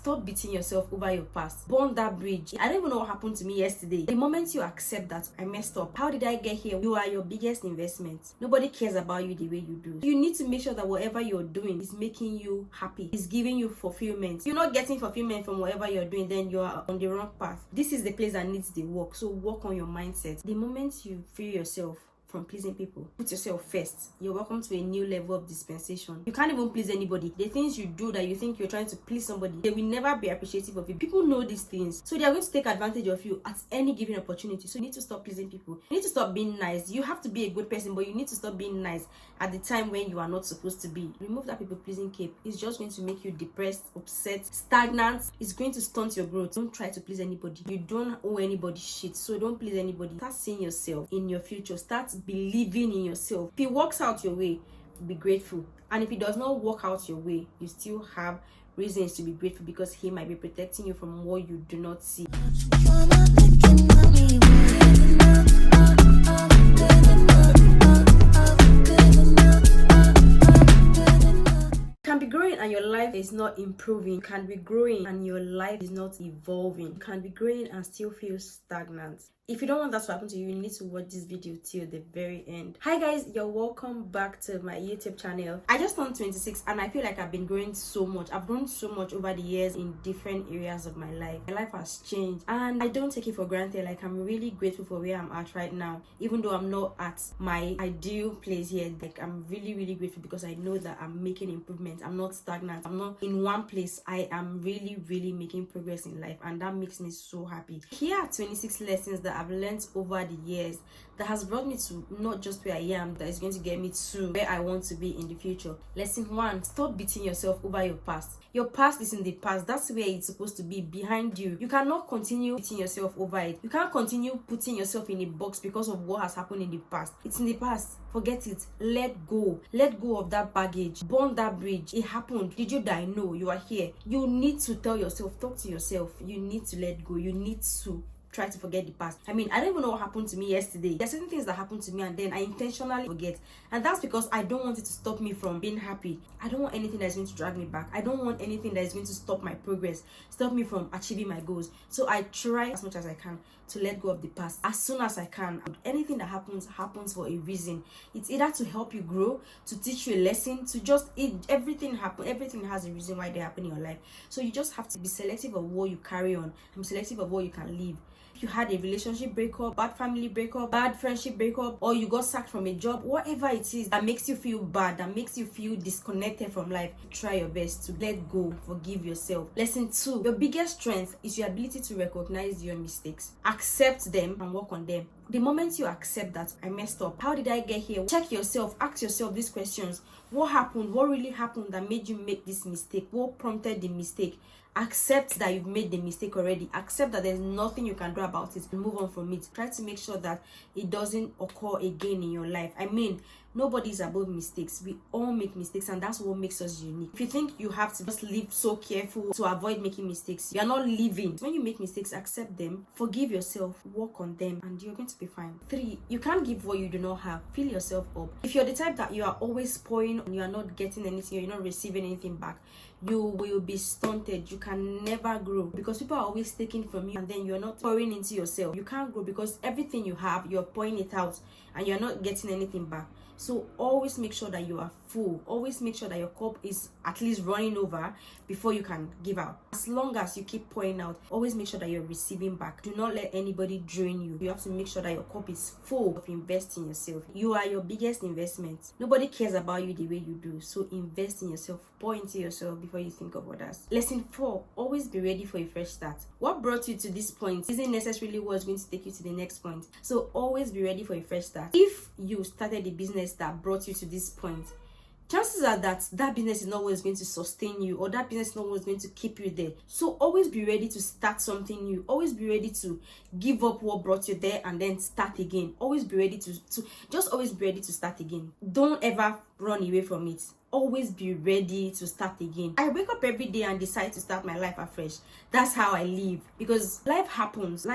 stop beating yourself over your past. Burn that bridge. I don't even know what happened to me yesterday. The moment you accept that I messed up, how did I get here? You are your biggest investment. Nobody cares about you the way you do. You need to make sure that whatever you're doing is making you happy, is giving you fulfillment. You're not getting fulfillment from whatever you're doing, then you are on the wrong path. This is the place that needs the work. So work on your mindset. The moment you free yourself from pleasing people, put yourself first, you're welcome to a new level of dispensation. You can't even please anybody. The things you do that you think you're trying to please somebody, they will never be appreciative of you. People know these things, so they are going to take advantage of you at any given opportunity. So you need to stop pleasing people. You need to stop being nice. You have to be a good person, but you need to stop being nice at the time when you are not supposed to be. Remove that people pleasing cape. It's just going to make you depressed, upset, stagnant. It's going to stunt your growth. Don't try to please anybody. You don't owe anybody shit, so don't please anybody. Start seeing yourself in your future. Start believing in yourself. If it works out your way, be grateful. And if it does not work out your way, you still have reasons to be grateful, because he might be protecting you from what you do not see. Can be growing and your life is not improving. You can be growing and your life is not evolving. You can be growing and still feel stagnant. If you don't want that to happen to you, you need to watch this video till the very end. Hi guys, you're welcome back to my YouTube channel. I just turned 26 and I feel like I've been growing so much. I've grown so much over the years in different areas of my life. My life has changed and I don't take it for granted. Like, I'm really grateful for where I'm at right now, even though I'm not at my ideal place here. Like, I'm really grateful because I know that I'm making improvements. I'm not stagnant. I'm not in one place. I am really making progress in life, and that makes me so happy. Here are 26 lessons that I've learned over the years that has brought me to not just where I am, that is going to get me to where I want to be in the future. Lesson 1: stop beating yourself over your past. Your past is in the past. That's where it's supposed to be, behind you. You cannot continue beating yourself over it. You can't continue putting yourself in a box because of what has happened in the past. It's in the past. Forget it. Let go. Let go of that baggage. Burn that bridge. It happened. Did you die? No, you are here. You need to tell yourself, talk to yourself. You need to let go. You need to try to forget the past. I mean, I don't even know what happened to me yesterday. There's certain things that happened to me and then I intentionally forget, and that's because I don't want it to stop me from being happy. I don't want anything that's going to drag me back. I don't want anything that is going to stop my progress, stop me from achieving my goals. So I try as much as I can to let go of the past as soon as I can. Anything that happens for a reason. It's either to help you grow, to teach you a lesson, to just everything has a reason why they happen in your life. So you just have to be selective of what you carry on and selective of what you can leave. If you had a relationship breakup, bad family breakup, bad friendship breakup, or you got sacked from a job, whatever it is that makes you feel bad, that makes you feel disconnected from life, try your best to let go, forgive yourself. Lesson 2: your biggest strength is your ability to recognize your mistakes, accept them, and work on them. The moment you accept that I messed up, how did I get here? Check yourself, ask yourself these questions. What happened? What really happened that made you make this mistake? What prompted the mistake? Accept that you've made the mistake already. Accept that there's nothing you can do about it and move on from it. Try to make sure that it doesn't occur again in your life. I mean, nobody's above mistakes. We all make mistakes, and that's what makes us unique. If you think you have to just live so careful to avoid making mistakes, you're not living. When you make mistakes, accept them, forgive yourself, work on them, and you're going to be fine. 3: you can't give what you do not have. Fill yourself up. If you're the type that you are always pouring and you are not getting anything, or you're not receiving anything back, you will be stunted. You can never grow because people are always taking from you and then you're not pouring into yourself. You can't grow because everything you have, you're pouring it out and you're not getting anything back. So always make sure that you are full. Always make sure that your cup is at least running over before you can give out. As long as you keep pouring out, always make sure that you're receiving back. Do not let anybody drain you. You have to make sure that your cup is full of invest in yourself. You are your biggest investment. Nobody cares about you the way you do. So invest in yourself. Pour into yourself before you think of others. Lesson 4: always be ready for a fresh start. What brought you to this point isn't necessarily what's going to take you to the next point. So always be ready for a fresh start. If you started a business that brought you to this point, chances are that that business is not always going to sustain you, or that business is not always going to keep you there. So always be ready to start something new. Always be ready to give up what brought you there and then start again. Always be ready to always be ready to start again. Don't ever run away from it. Always be ready to start again. I wake up every day and decide to start my life afresh. That's how I live, because life happens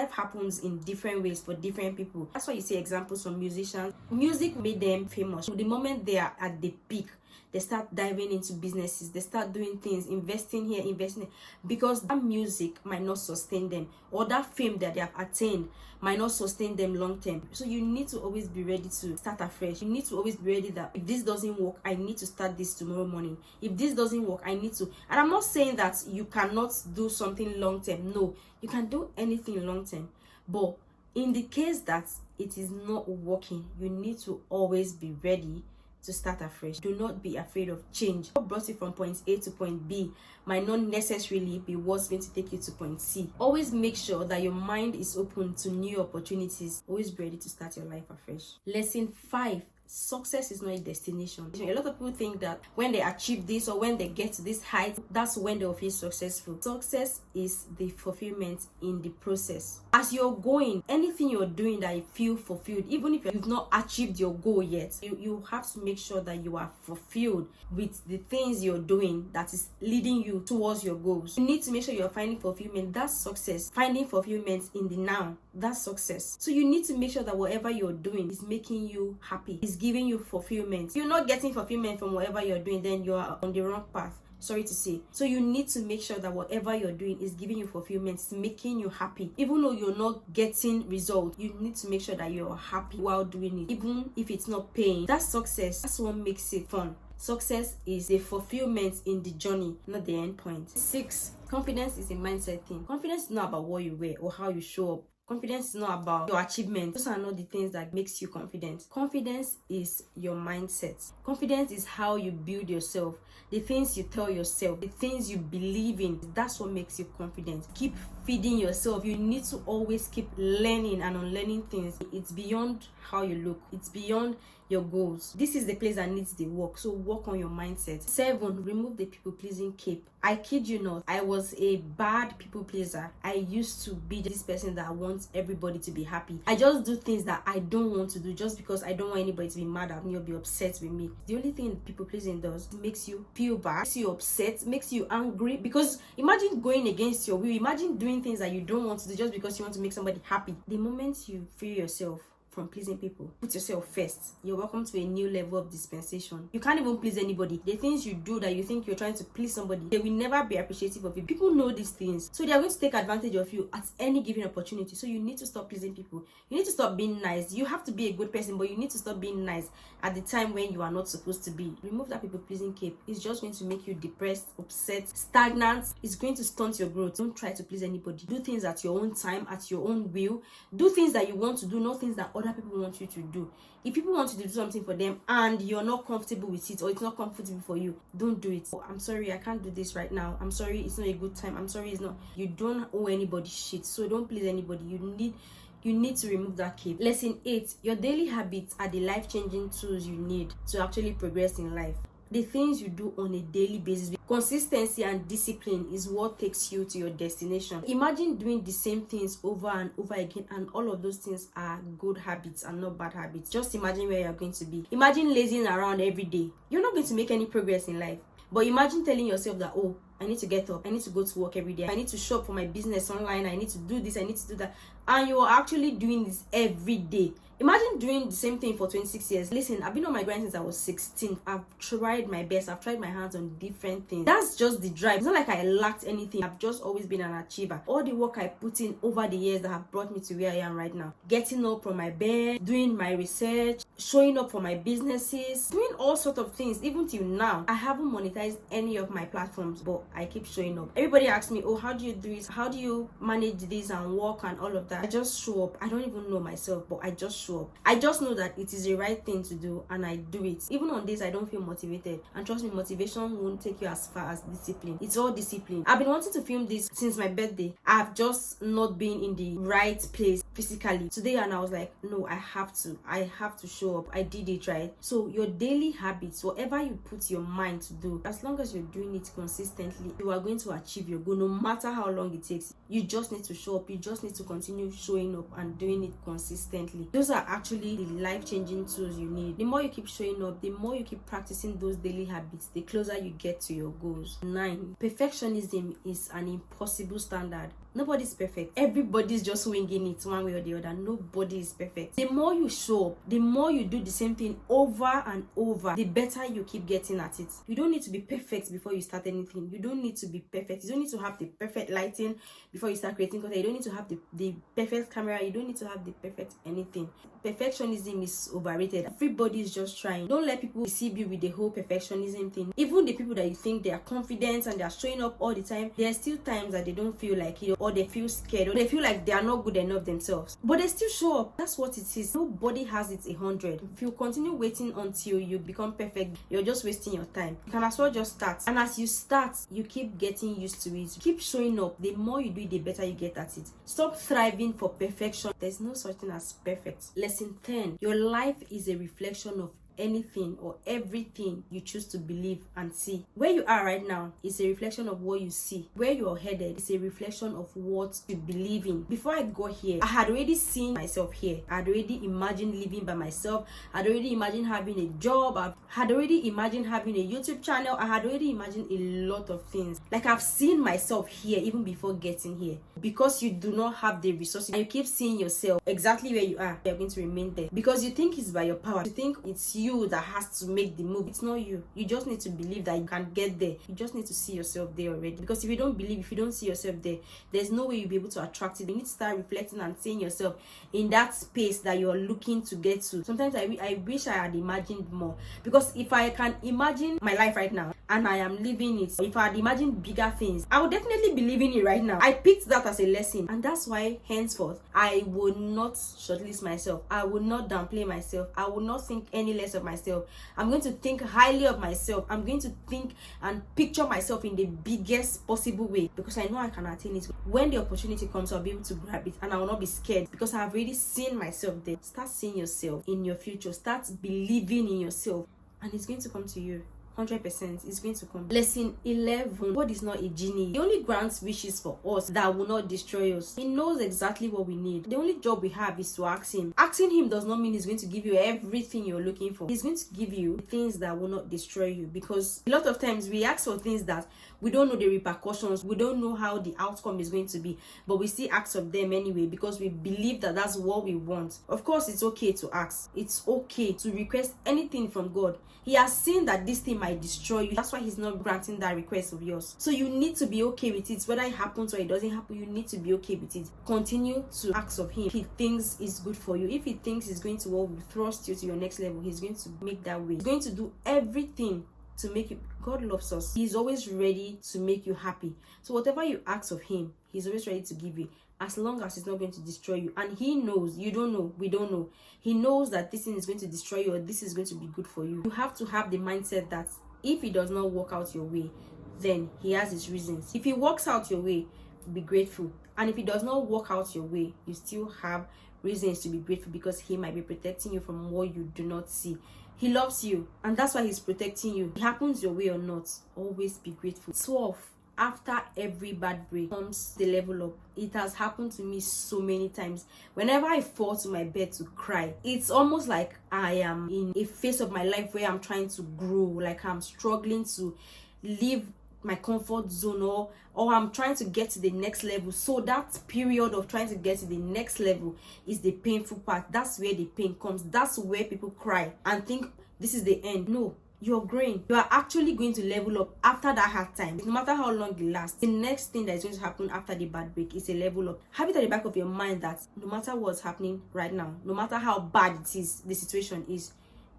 in different ways for different people. That's why you see examples from musicians. Music made them famous. The moment they are at the peak, they start diving into businesses, they start doing things, investing here, investing there, because that music might not sustain them, or that fame that they have attained might not sustain them long term. So you need to always be ready to start afresh. You need to always be ready that if this doesn't work, I need to start this tomorrow morning. If this doesn't work, I need to. And I'm not saying that you cannot do something long term. No, you can do anything long term. But in the case that it is not working, you need to always be ready to start afresh. Do not be afraid of change. What brought you from point A to point B might not necessarily be what's going to take you to point C. Always make sure that your mind is open to new opportunities. Always be ready to start your life afresh. Lesson 5. Success is not a destination. A lot of people think that when they achieve this or when they get to this height, that's when they'll feel successful. Success is the fulfillment in the process. As you're going, anything you're doing that you feel fulfilled, even if you've not achieved your goal yet, you have to make sure that you are fulfilled with the things you're doing that is leading you towards your goals. You need to make sure you're finding fulfillment. That's success. Finding fulfillment in the now, that's success. So you need to make sure that whatever you're doing is making you happy, is giving you fulfillment. If you're not getting fulfillment from whatever you're doing, then you are on the wrong path. Sorry to say. So you need to make sure that whatever you're doing is giving you fulfillment, it's making you happy. Even though you're not getting results, you need to make sure that you're happy while doing it, even if it's not paying. That's success. That's what makes it fun. Success is the fulfillment in the journey, not the end point. 6. Confidence is a mindset thing. Confidence is not about what you wear or how you show up. Confidence is not about your achievements. Those are not the things that makes you confident. Confidence is your mindset. Confidence is how you build yourself. The things you tell yourself, the things you believe in, that's what makes you confident. Keep feeding yourself. You need to always keep learning and unlearning things. It's beyond how you look. It's beyond your goals. This is the place that needs the work. So work on your mindset. 7. Remove the people-pleasing cape. I kid you not, I was a bad people pleaser. I used to be this person that wants everybody to be happy. I just do things that I don't want to do just because I don't want anybody to be mad at me or be upset with me. The only thing people pleasing does makes you feel bad, makes you upset, makes you angry. Because imagine going against your will. Imagine doing things that you don't want to do just because you want to make somebody happy. The moment you free yourself from pleasing people, put yourself first, you're welcome to a new level of dispensation. You can't even please anybody. The things you do that you think you're trying to please somebody, they will never be appreciative of you. People know these things, so they are going to take advantage of you at any given opportunity. So you need to stop pleasing people. You need to stop being nice. You have to be a good person, but you need to stop being nice at the time when you are not supposed to be. Remove that people pleasing cape. It's just going to make you depressed, upset, stagnant. It's going to stunt your growth. Don't try to please anybody. Do things at your own time, at your own will. Do things that you want to do, not things that other people want you to do. If people want you to do something for them and you're not comfortable with it, or it's not comfortable for you, don't do it. Oh, I'm sorry, I can't do this right now. I'm sorry, it's not a good time. I'm sorry, it's not. You don't owe anybody shit, so don't please anybody. You need to remove that cape. Lesson 8. Your daily habits are the life-changing tools you need to actually progress in life. The things you do on a daily basis, consistency and discipline is what takes you to your destination. Imagine doing the same things over and over again, and all of those things are good habits and not bad habits. Just imagine where you're going to be. Imagine lazing around every day. You're not going to make any progress in life. But imagine telling yourself that, oh, I need to get up, I need to go to work every day, I need to shop for my business online, I need to do this, I need to do that, and you're actually doing this every day. Imagine doing the same thing for 26 years. Listen, I've been on my grind since I was 16. I've tried my best. I've tried my hands on different things. That's just the drive. It's not like I lacked anything. I've just always been an achiever. All the work I put in over the years that have brought me to where I am right now. Getting up from my bed, doing my research, showing up for my businesses, doing all sorts of things. Even till now, I haven't monetized any of my platforms, but I keep showing up. Everybody asks me, oh, how do you do this? How do you manage this and work and all of that? I just show up. I don't even know myself, but I just show up. I just know that it is the right thing to do, and I do it. Even on days I don't feel motivated, and trust me, motivation won't take you as far as discipline. It's all discipline. I've been wanting to film this since my birthday. I've just not been in the right place physically today, and I was like, no, I have to show up. I did it, right? So your daily habits, whatever you put your mind to do, as long as you're doing it consistently, you are going to achieve your goal, no matter how long it takes. You just need to show up. You just need to continue showing up and doing it consistently. Those are actually the life-changing tools you need. The more you keep showing up, the more you keep practicing those daily habits, the closer you get to your goals. 9. Perfectionism is an impossible standard. Nobody's perfect. Everybody's just winging it one way or the other. Nobody is perfect. The more you show up, the more you do the same thing over and over, the better you keep getting at it. You don't need to be perfect before you start anything. You don't need to be perfect. You don't need to have the perfect lighting before you start creating content. You don't need to have the perfect camera. You don't need to have the perfect anything. Perfectionism is overrated. Everybody is just trying. Don't let people deceive you with the whole perfectionism thing. Even the people that you think they are confident and they are showing up all the time, there are still times that they don't feel like it, or they feel scared, or they feel like they are not good enough themselves, but they still show up. That's what it is. Nobody has it 100. If you continue waiting until you become perfect, you're just wasting your time. You can as well just start, and as you start, you keep getting used to it. Keep showing up. The more you do it, the better you get at it. Stop striving for perfection. There's no such thing as perfect. Lesson 10: your life is a reflection of anything or everything you choose to believe and see. Where you are right now is a reflection of what you see. Where you're headed is a reflection of what you believe in. Before I got here, I had already seen myself here. I had already imagined living by myself. I had already imagined having a job. I had already imagined having a YouTube channel. I had already imagined a lot of things. Like, I've seen myself here even before getting here. Because you do not have the resources and you keep seeing yourself exactly where you are, you're going to remain there. Because you think it's by your power. You think it's you that has to make the move. It's not you. You just need to believe that you can get there. You just need to see yourself there already. Because if you don't believe, if you don't see yourself there, there's no way you'll be able to attract it. You need to start reflecting and seeing yourself in that space that you're looking to get to. Sometimes I wish I had imagined more. Because if I can imagine my life right now and I am living it, if I had imagined bigger things, I would definitely be living it right now. I picked that as a lesson, and that's why henceforth I will not shortlist myself. I will not downplay myself. I will not think any less of myself. I'm going to think highly of myself. I'm going to think and picture myself in the biggest possible way, because I know I can attain it. When the opportunity comes, I'll be able to grab it, and I will not be scared because I have already seen myself there. Start seeing yourself in your future. Start believing in yourself, and it's going to come to you. 100% is going to come. Lesson 11: God is not a genie. He only grants wishes for us that will not destroy us. He knows exactly what we need. The only job we have is to ask him. Asking him does not mean he's going to give you everything you're looking for. He's going to give you things that will not destroy you, because a lot of times we ask for things that we don't know the repercussions, we don't know how the outcome is going to be, but we still ask of them anyway because we believe that that's what we want. Of course, it's okay to ask. It's okay to request anything from God. He has seen that this thing might destroy you. That's why he's not granting that request of yours. So you need to be okay with it. Whether it happens or it doesn't happen, you need to be okay with it. Continue to ask of him. If he thinks it's good for you, if he thinks it's going to will thrust you to your next level, he's going to make that way. He's going to do everything to make you. God loves us. He's always ready to make you happy. So whatever you ask of him, he's always ready to give you, as long as it's not going to destroy you. And he knows. You don't know. We don't know. He knows that this thing is going to destroy you, or this is going to be good for you. You have to have the mindset that if it does not work out your way, then he has his reasons. If it works out your way, be grateful. And if it does not work out your way, you still have reasons to be grateful, because he might be protecting you from what you do not see. He loves you, and that's why he's protecting you. It happens your way or not, always be grateful. 12. After every bad break comes the level up. It has happened to me so many times. Whenever I fall to my bed to cry, it's almost like I am in a phase of my life where I'm trying to grow, like I'm struggling to leave my comfort zone, or I'm trying to get to the next level. So that period of trying to get to the next level is the painful part. That's where the pain comes. That's where people cry and think this is the end. No, you're growing. You are actually going to level up after that hard time. No matter how long it lasts, the next thing that is going to happen after the bad break is a level up. Have it at the back of your mind that no matter what's happening right now, no matter how bad it is, the situation is,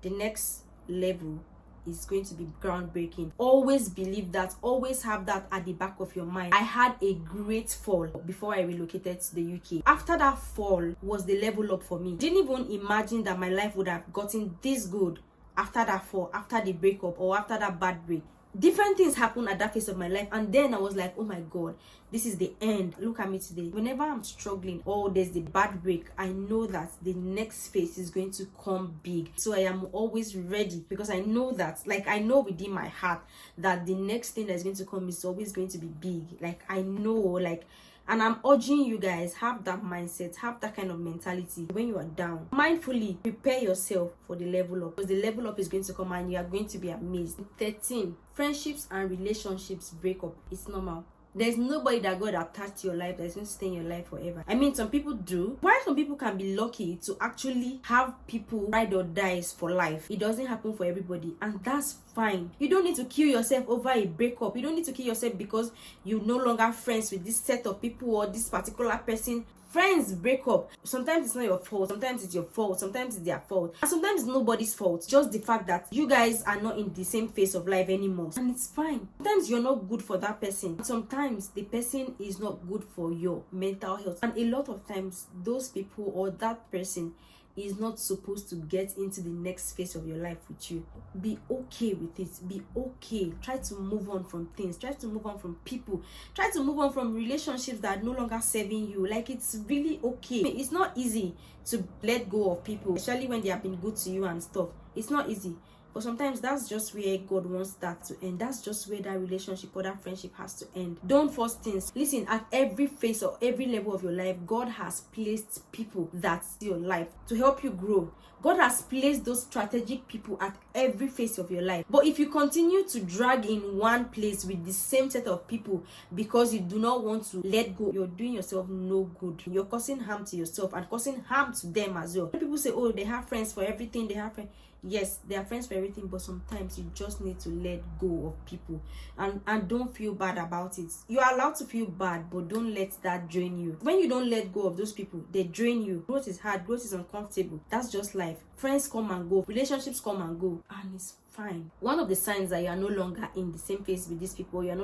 the next level is going to be groundbreaking. Always believe that. Always have that at the back of your mind. I had a great fall before I relocated to the UK. After that fall was the level up for me. Didn't even imagine that my life would have gotten this good after that fall, after the breakup, or after that bad break. Different things happened at that phase of my life, and then I was like, oh my God, this is the end. Look at me today. Whenever I'm struggling or there's the bad break, I know that the next phase is going to come big. So I am always ready, because I know that, like, I know within my heart that the next thing that's going to come is always going to be big. Like, I know, like, and I'm urging you guys, have that mindset, have that kind of mentality when you are down. Mindfully prepare yourself for the level up, because the level up is going to come and you are going to be amazed. 13. Friendships and relationships break up. It's normal. There's nobody that God attached to your life that's going to stay in your life forever. I mean, some people do. Why some people can be lucky to actually have people ride or dies for life, it doesn't happen for everybody, and that's fine. You don't need to kill yourself over a breakup. You don't need to kill yourself because you no longer friends with this set of people or this particular person. Friends break up. Sometimes it's not your fault, sometimes it's your fault, sometimes it's their fault, and sometimes it's nobody's fault. Just the fact that you guys are not in the same phase of life anymore, and it's fine. Sometimes you're not good for that person, sometimes the person is not good for your mental health, and a lot of times those people or that person is not supposed to get into the next phase of your life with you. Be okay with it. Be okay. Try to move on from things. Try to move on from people. Try to move on from relationships that are no longer serving you. Like, it's really okay. It's not easy to let go of people, especially when they have been good to you and stuff. It's not easy. But sometimes that's just where God wants that to end. That's just where that relationship or that friendship has to end. Don't force things. Listen, at every phase or every level of your life, God has placed people that's your life to help you grow. God has placed those strategic people at every phase of your life. But if you continue to drag in one place with the same set of people because you do not want to let go, you're doing yourself no good. You're causing harm to yourself and causing harm to them as well. People say, oh, they have friends for everything. They have friends. Yes, they are friends for everything, but sometimes you just need to let go of people and don't feel bad about it. You are allowed to feel bad, but don't let that drain you. When you don't let go of those people, they drain you. Growth is hard, growth is uncomfortable. That's just life. Friends come and go, relationships come and go, and it's fine. One of the signs that you are no longer in the same phase with these people, you're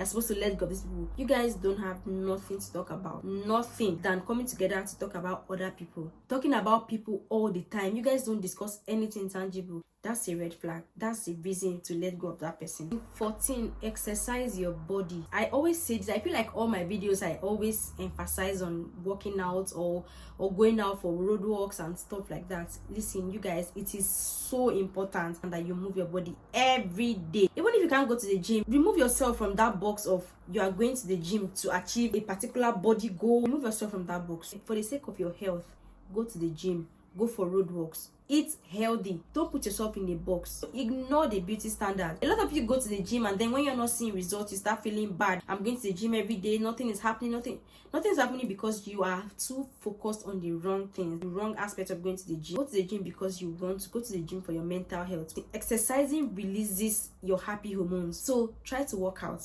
supposed to let go of these people. You guys don't have nothing to talk about, nothing than coming together to talk about other people, talking about people all the time. You guys don't discuss anything tangible. That's a red flag. That's a reason to let go of that person. 14, exercise your body. I always say this. I feel like all my videos, I always emphasize on working out or going out for road walks and stuff like that. Listen, you guys, it is so important that you move your body every day. Even if you can't go to the gym, remove yourself from that box of you are going to the gym to achieve a particular body goal. Remove yourself from that box. For the sake of your health, go to the gym, go for road walks. Eat healthy. Don't put yourself in a box. Ignore the beauty standard. A lot of you go to the gym and then when you're not seeing results, you start feeling bad. I'm going to the gym every day, nothing is happening. Nothing's happening because you are too focused on the wrong things, the wrong aspect of going to the gym. Go to the gym because you want to go to the gym for your mental health. Exercising releases your happy hormones. So try to work out.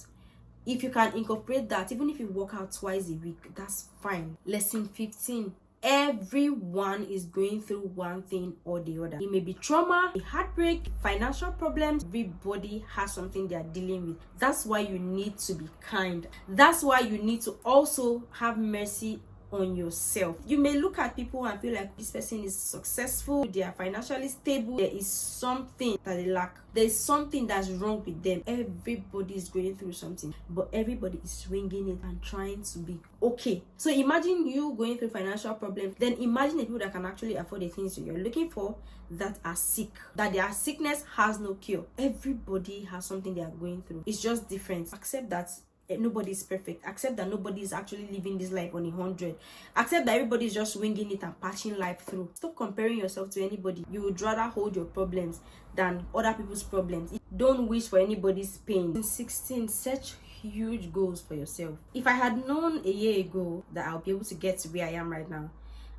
If you can incorporate that, even if you work out twice a week, that's fine. Lesson 15. Everyone is going through one thing or the other. It may be trauma, heartbreak, financial problems. Everybody has something they are dealing with. That's why you need to be kind. That's why you need to also have mercy on yourself. You may look at people and feel like this person is successful, they are financially stable. There is something that they lack. There is something that's wrong with them. Everybody is going through something, but everybody is swinging it and trying to be okay. So imagine you going through financial problems, then imagine the people that can actually afford the things you're looking for, that are sick, that their sickness has no cure. Everybody has something they are going through. It's just different. Accept that nobody is perfect. Accept that nobody is actually living this life on 100. Accept that everybody is just winging it and patching life through. Stop comparing yourself to anybody. You would rather hold your problems than other people's problems. Don't wish for anybody's pain. In 16, set huge goals for yourself. If I had known a year ago that I'll be able to get to where I am right now,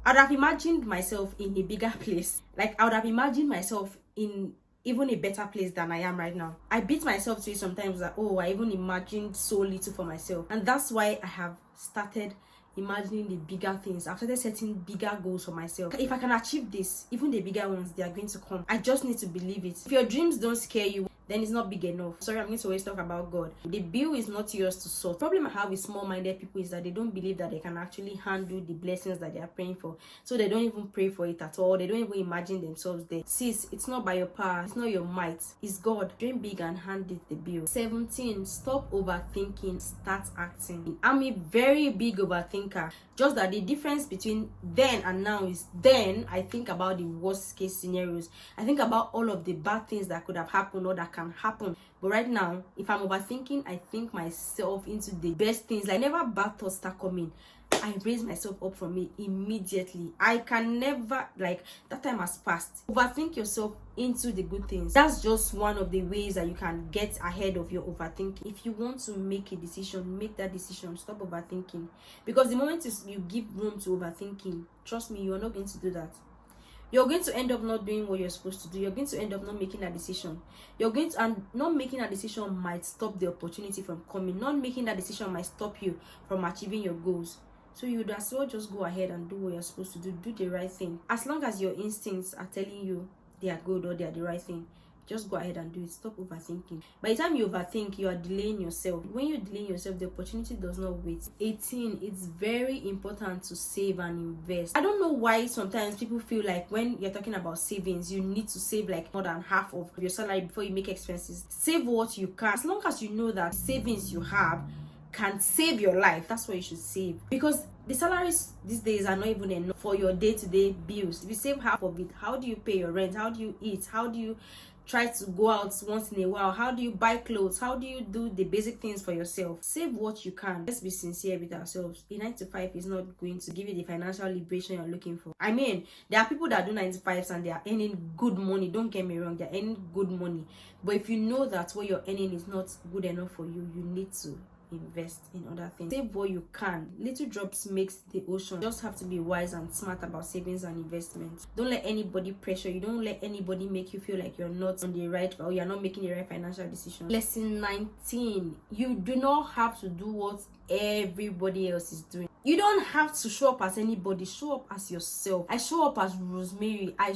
I would have imagined myself in a bigger place. Like, I would have imagined myself in even a better place than I am right now. I beat myself to it sometimes that, oh, I even imagined so little for myself. And that's why I have started imagining the bigger things. I've started setting bigger goals for myself. If I can achieve this, even the bigger ones, they are going to come. I just need to believe it. If your dreams don't scare you, then it's not big enough. Sorry, I'm going to always talk about God. The bill is not yours to solve. The problem I have with small-minded people is that they don't believe that they can actually handle the blessings that they are praying for. So they don't even pray for it at all. They don't even imagine themselves there. Sis, it's not by your power. It's not your might. It's God. Dream big and hand it the bill. 17, stop overthinking. Start acting. I'm a very big overthinker. Just that the difference between then and now is then I think about the worst case scenarios. I think about all of the bad things that could have happened or that can happen. But right now, if I'm overthinking, I think myself into the best things. Like, never bad thoughts start coming, I raise myself up from it immediately. I can never, like, that time has passed. Overthink yourself into the good things. That's just one of the ways that you can get ahead of your overthinking. If you want to make a decision, make that decision. Stop overthinking, because the moment you give room to overthinking, trust me, you're not going to do that. You're going to end up not doing what you're supposed to do. You're going to end up not making a decision. And not making a decision might stop the opportunity from coming. Not making that decision might stop you from achieving your goals. So you would as well just go ahead and do what you're supposed to do. Do the right thing. As long as your instincts are telling you they are good or they are the right thing, just go ahead and do it. Stop overthinking. By the time you overthink, you are delaying yourself. When you delay yourself, the opportunity does not wait. 18, it's very important to save and invest. I don't know why sometimes people feel like when you're talking about savings, you need to save like more than half of your salary before you make expenses. Save what you can. As long as you know that savings you have can save your life, that's what you should save. Because the salaries these days are not even enough for your day-to-day bills. If you save half of it, how do you pay your rent? How do you eat? How do you try to go out once in a while? How do you buy clothes? How do you do the basic things for yourself? Save what you can. Let's be sincere with ourselves. A 9 to 5 is not going to give you the financial liberation you're looking for. I mean, there are people that do 9 to 5s and they are earning good money. Don't get me wrong, they're earning good money. But if you know that what you're earning is not good enough for you, you need to invest in other things. Save what you can. Little drops makes the ocean. You just have to be wise and smart about savings and investments. Don't let anybody pressure you. Don't let anybody make you feel like you're not on the right, or you're not making the right financial decision. Lesson 19, you do not have to do what everybody else is doing. You don't have to show up as anybody. Show up as yourself. I show up as Rosemary. I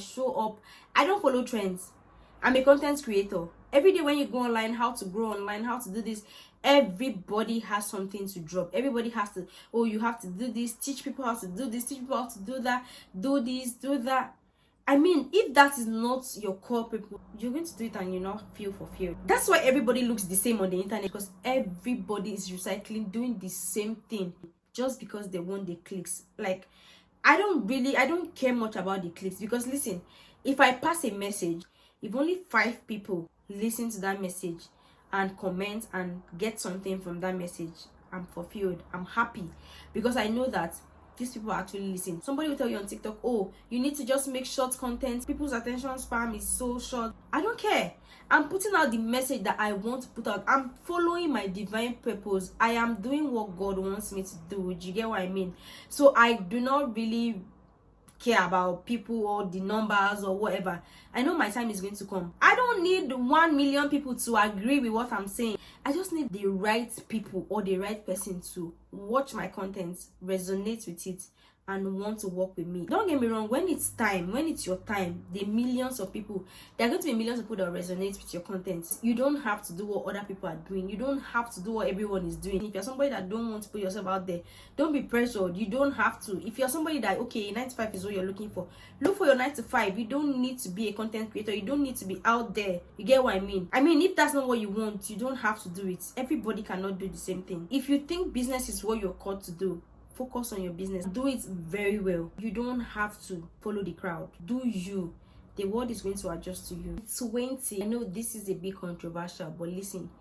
don't follow trends. I'm a content creator. Every day when you go online, how to grow online, how to do this, everybody has something to drop. Everybody has to, oh, you have to do this, teach people how to do this, teach people how to do that, do this, do that. I mean, if that is not your core people, you're going to do it and you not feel fulfilled. That's why everybody looks the same on the internet, because everybody is recycling, doing the same thing just because they want the clicks. Like, I don't care much about the clicks, because listen, if I pass a message, if only 5 people listen to that message and comment and get something from that message, I'm fulfilled. I'm happy, because I know that these people are actually listening. Somebody will tell you on TikTok, oh, you need to just make short content. People's attention span is so short. I don't care. I'm putting out the message that I want to put out. I'm following my divine purpose. I am doing what God wants me to do. Do you get what I mean? So I do not really care about people or the numbers or whatever. I know my time is going to come. I don't need 1 million people to agree with what I'm saying. I just need the right people or the right person to watch my content, resonate with it, and want to work with me. Don't get me wrong, when it's time, when it's your time, there are going to be millions of people that resonate with your content. You don't have to do what other people are doing. You don't have to do what everyone is doing. If you're somebody that don't want to put yourself out there, don't be pressured. You don't have to. If you're somebody that, okay, 9 to 5 is what you're looking for, look for your 9 to 5. You don't need to be a content creator. You don't need to be out there. You get what I mean? I mean, if that's not what you want, you don't have to do it. Everybody cannot do the same thing. If you think business is what you're called to do, focus on your business. Do it very well. You don't have to follow the crowd. Do you. The world is going to adjust to you. 20. I know this is a bit controversial, but listen.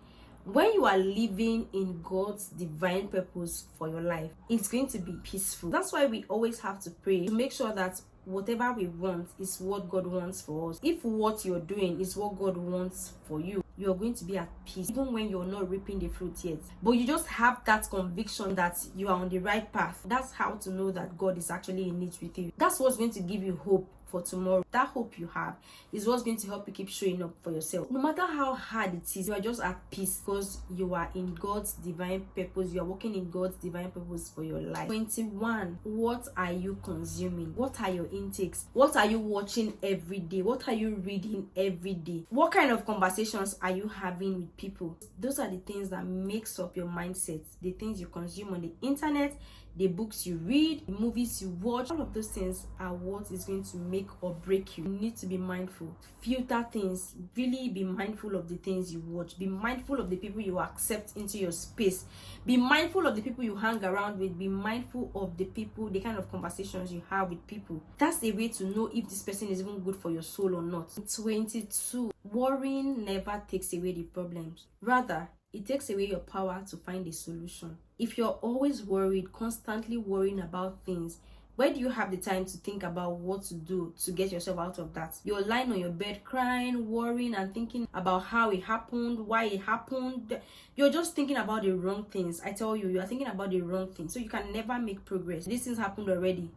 When you are living in God's divine purpose for your life, it's going to be peaceful. That's why we always have to pray to make sure that whatever we want is what God wants for us. If what you're doing is what God wants for you, you're going to be at peace, even when you're not reaping the fruit yet. But you just have that conviction that you are on the right path. That's how to know that God is actually in it with you. That's what's going to give you hope for tomorrow. That hope you have is what's going to help you keep showing up for yourself. No matter how hard it is, you are just at peace because you are in God's divine purpose. You are working in God's divine purpose for your life. 21. What are you consuming? What are your intakes? What are you watching every day? What are you reading every day? What kind of conversations are you having with people? Those are the things that makes up your mindset. The things you consume on the internet, the books you read, the movies you watch, all of those things are what is going to make or break you. You need to be mindful. Filter things. Really be mindful of the things you watch. Be mindful of the people you accept into your space. Be mindful of the people you hang around with. Be mindful of the people, the kind of conversations you have with people. That's a way to know if this person is even good for your soul or not. 22. Worrying never takes away the problems. Rather, it takes away your power to find a solution. If you're always worried, constantly worrying about things, where do you have the time to think about what to do to get yourself out of that? You're lying on your bed crying, worrying, and thinking about how it happened, why it happened. You're just thinking about the wrong things. I tell you, you're thinking about the wrong things. So you can never make progress. These things happened already.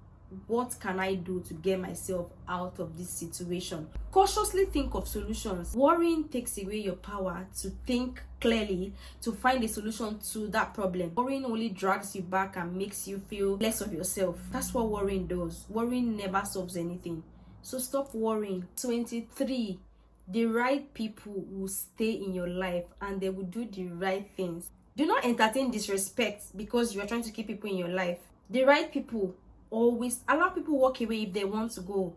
What can I do to get myself out of this situation? Cautiously think of solutions. Worrying takes away your power to think clearly, to find a solution to that problem. Worrying only drags you back and makes you feel less of yourself. That's what worrying does. Worrying never solves anything. So stop worrying. 23. The right people will stay in your life and they will do the right things. Do not entertain disrespect because you are trying to keep people in your life. The right people, always allow people walk away if they want to go.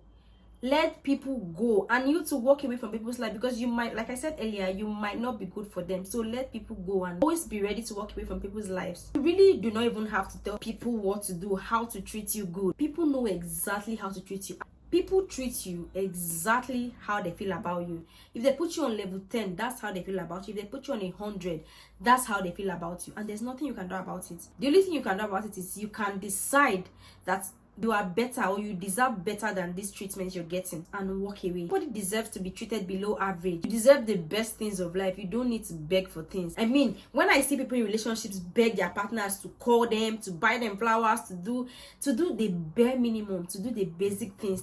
Let people go, and you to walk away from people's life, because you might, like I said earlier, you might not be good for them. So let people go, and always be ready to walk away from people's lives. You really do not even have to tell people what to do, how to treat you good. People know exactly how to treat you. People treat you exactly how they feel about you. If they put you on level 10, that's how they feel about you. If they put you on 100, that's how they feel about you. And there's nothing you can do about it. The only thing you can do about it is you can decide that you are better, or you deserve better than this treatment you're getting, and walk away. Nobody deserves to be treated below average. You deserve the best things of life. You don't need to beg for things. I mean, when I see people in relationships beg their partners to call them, to buy them flowers, to do the bare minimum, to do the basic things,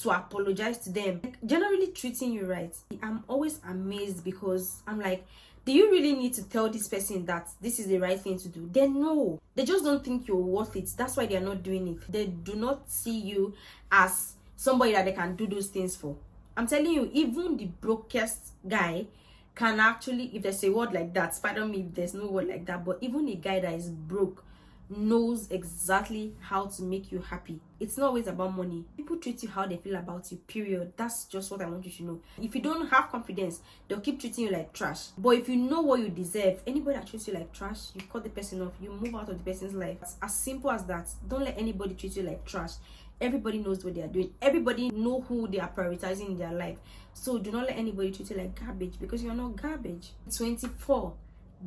to apologize to them, like, generally treating you right, I'm always amazed, because I'm like, do you really need to tell this person that this is the right thing to do? They know. They just don't think you're worth it. That's why they are not doing it. They do not see you as somebody that they can do those things for. I'm telling you, even the brokest guy can actually, if there's a word like that, pardon me if there's no word like that, but even a guy that is broke knows exactly how to make you happy. It's not always about money. People treat you how they feel about you, period. That's just what I want you to know. If you don't have confidence, they'll keep treating you like trash. But if you know what you deserve, anybody that treats you like trash, you cut the person off, you move out of the person's life. It's as simple as that. Don't let anybody treat you like trash. Everybody knows what they are doing. Everybody know who they are prioritizing in their life. So do not let anybody treat you like garbage, because you're not garbage. 24.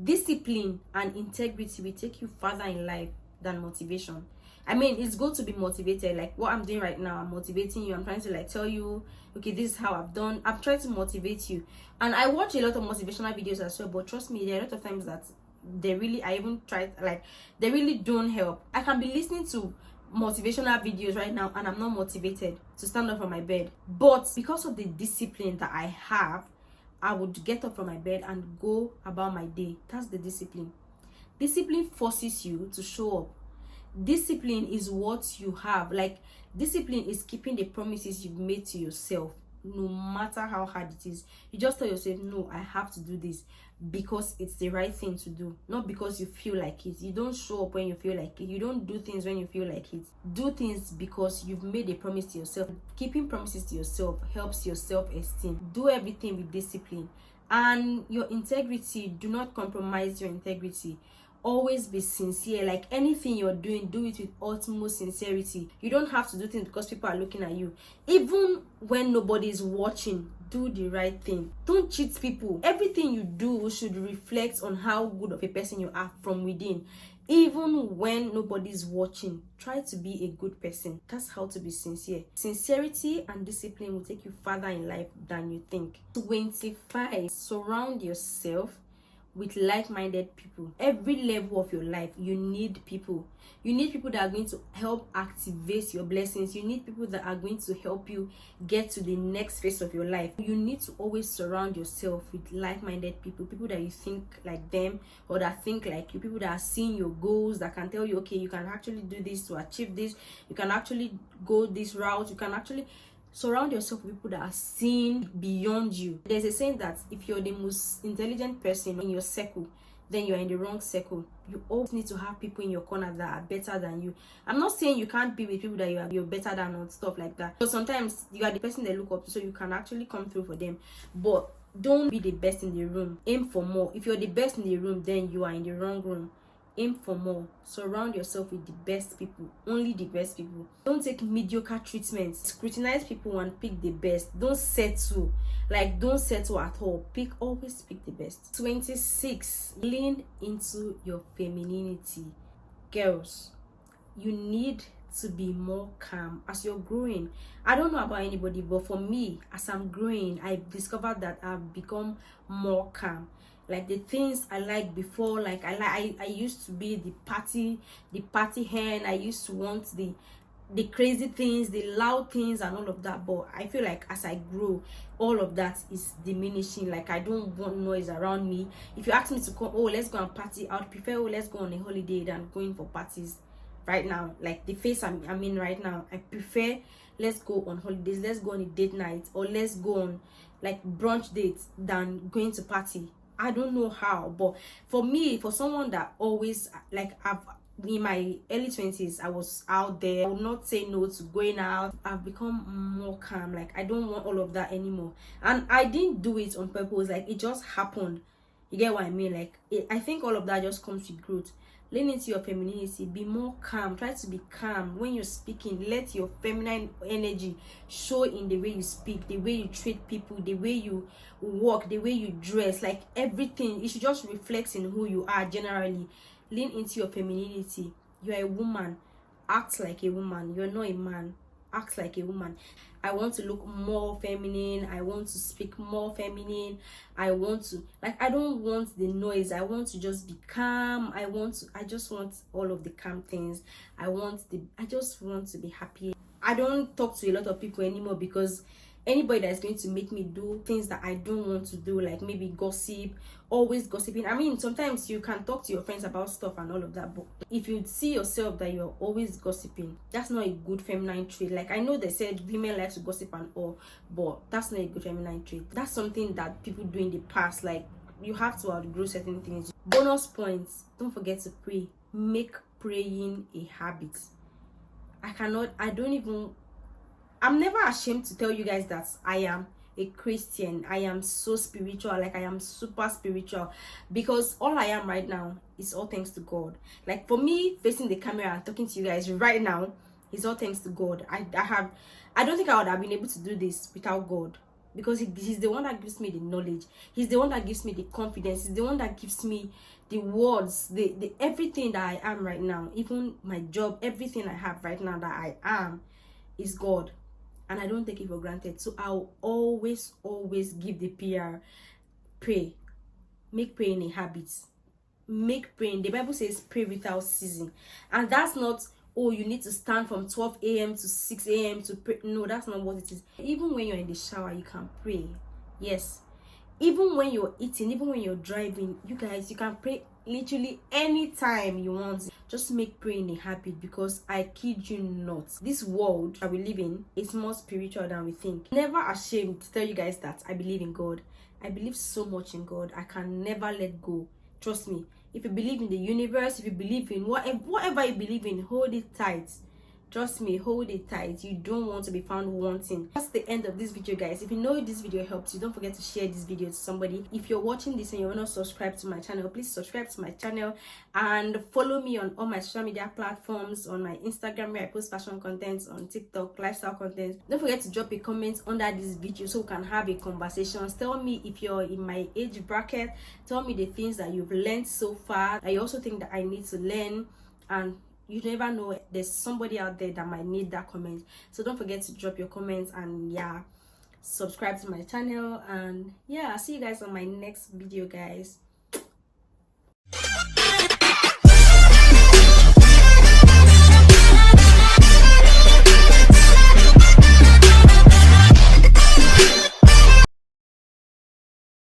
Discipline and integrity will take you further in life than motivation. I mean, it's good to be motivated. Like what I'm doing right now, I'm motivating you. I'm trying to like tell you, okay, this is how I've done. I'm trying to motivate you. And I watch a lot of motivational videos as well, but trust me, there are a lot of times that they really, I even tried, like, they really don't help. I can be listening to motivational videos right now and I'm not motivated to stand up from my bed. But because of the discipline that I have, I would get up from my bed and go about my day. That's the discipline. Discipline forces you to show up. Discipline is what you have. Like, discipline is keeping the promises you've made to yourself, no matter how hard it is. You just tell yourself, no, I have to do this because it's the right thing to do, not because you feel like it. You don't show up when you feel like it. You don't do things when you feel like it. Do things because you've made a promise to yourself. Keeping promises to yourself helps your self-esteem. Do everything with discipline. And your integrity, do not compromise your integrity. Always be sincere. Like anything you're doing, do it with utmost sincerity. You don't have to do things because people are looking at you. Even when nobody is watching, do the right thing. Don't cheat people. Everything you do should reflect on how good of a person you are from within. Even when nobody's watching, try to be a good person. That's how to be sincere. Sincerity and discipline will take you further in life than you think. 25. Surround yourself with like-minded people. Every level of your life, you need people. You need people that are going to help activate your blessings. You need people that are going to help you get to the next phase of your life. You need to always surround yourself with like-minded people, people that you think like them or that think like you, people that are seeing your goals, that can tell you, okay, you can actually do this to achieve this, you can actually go this route, you can actually surround yourself with people that are seeing beyond you. There's a saying that if you're the most intelligent person in your circle, then you're in the wrong circle. You always need to have people in your corner that are better than you. I'm not saying you can't be with people that you're better than or stuff like that. So sometimes you are the person they look up to, so you can actually come through for them. But don't be the best in the room. Aim for more. If you're the best in the room, then you are in the wrong room. Aim for more. Surround yourself with the best people, only the best people. Don't take mediocre treatment. Scrutinize people and pick the best. Don't settle. Like, don't settle at all. Always pick the best. 26. Lean into your femininity. Girls, you need to be more calm as you're growing. I don't know about anybody, but for me, as I'm growing, I've discovered that I've become more calm. Like, the things I liked before, like I used to be the party hen. I used to want the crazy things, the loud things and all of that, but I feel like as I grow, all of that is diminishing. Like, I don't want noise around me. If you ask me to come, oh, let's go and party, I would prefer, oh, let's go on a holiday than going for parties right now. Like, the phase I'm in right now, I prefer let's go on holidays, let's go on a date night, or let's go on like brunch dates than going to party. I don't know how, but for me, for someone that always, like, in my early 20s, I was out there. I would not say no to going out. I've become more calm. Like, I don't want all of that anymore, and I didn't do it on purpose. Like, it just happened. You get what I mean? Like, I think all of that just comes with growth. Lean into your femininity. Be more calm. Try to be calm when you're speaking. Let your feminine energy show in the way you speak, the way you treat people, the way you walk, the way you dress. Like, everything, it should just reflect in who you are generally. Lean into your femininity. You're a woman. Act like a woman. You're not a man. Act like a woman. I want to look more feminine. I want to speak more feminine. I want to, like, I don't want the noise. I want to just be calm. I just want all of the calm things. I just want to be happy. I don't talk to a lot of people anymore, because anybody that's going to make me do things that I don't want to do, like maybe gossip, always gossiping. I mean, sometimes you can talk to your friends about stuff and all of that, but if you see yourself that you're always gossiping, that's not a good feminine trait. Like, I know they said women like to gossip and all, but that's not a good feminine trait. That's something that people do in the past. Like, you have to outgrow certain things. Bonus points: don't forget to pray. Make praying a habit. I'm never ashamed to tell you guys that I am a Christian. I am so spiritual. Like, I am super spiritual, because all I am right now is all thanks to God. Like, for me, facing the camera and talking to you guys right now is all thanks to God. I don't think I would have been able to do this without God, because he's the one that gives me the knowledge. He's the one that gives me the confidence. He's the one that gives me the words, the everything that I am right now, even my job, everything I have right now that I am is God. And I don't take it for granted. So I'll always give the PR. Pray. Make praying a habit. Make praying. The Bible says pray without ceasing. And that's not, oh, you need to stand from 12 a.m. to 6 a.m. to pray. No, that's not what it is. Even when you're in the shower, you can pray. Yes. Even when you're eating, even when you're driving, you guys, you can pray literally anytime you want. Just make praying a habit, because I kid you not, this world that we live in is more spiritual than we think. Never ashamed to tell you guys that I believe in God. I believe so much in God. I can never let go. Trust me. If you believe in the universe, if you believe in whatever you believe in, hold it tight. Trust me, hold it tight. You don't want to be found wanting. That's the end of this video, guys. If you know this video helps you, don't forget to share this video to somebody. If you're watching this and you're not subscribed to my channel, please subscribe to my channel and follow me on all my social media platforms, on my Instagram where I post fashion content, on TikTok, lifestyle content. Don't forget to drop a comment under this video so we can have a conversation. Tell me if you're in my age bracket. Tell me the things that you've learned so far. I also think that I need to learn, and you never know, there's somebody out there that might need that comment. So don't forget to drop your comments, and yeah, subscribe to my channel, and yeah, I'll see you guys on my next video, guys.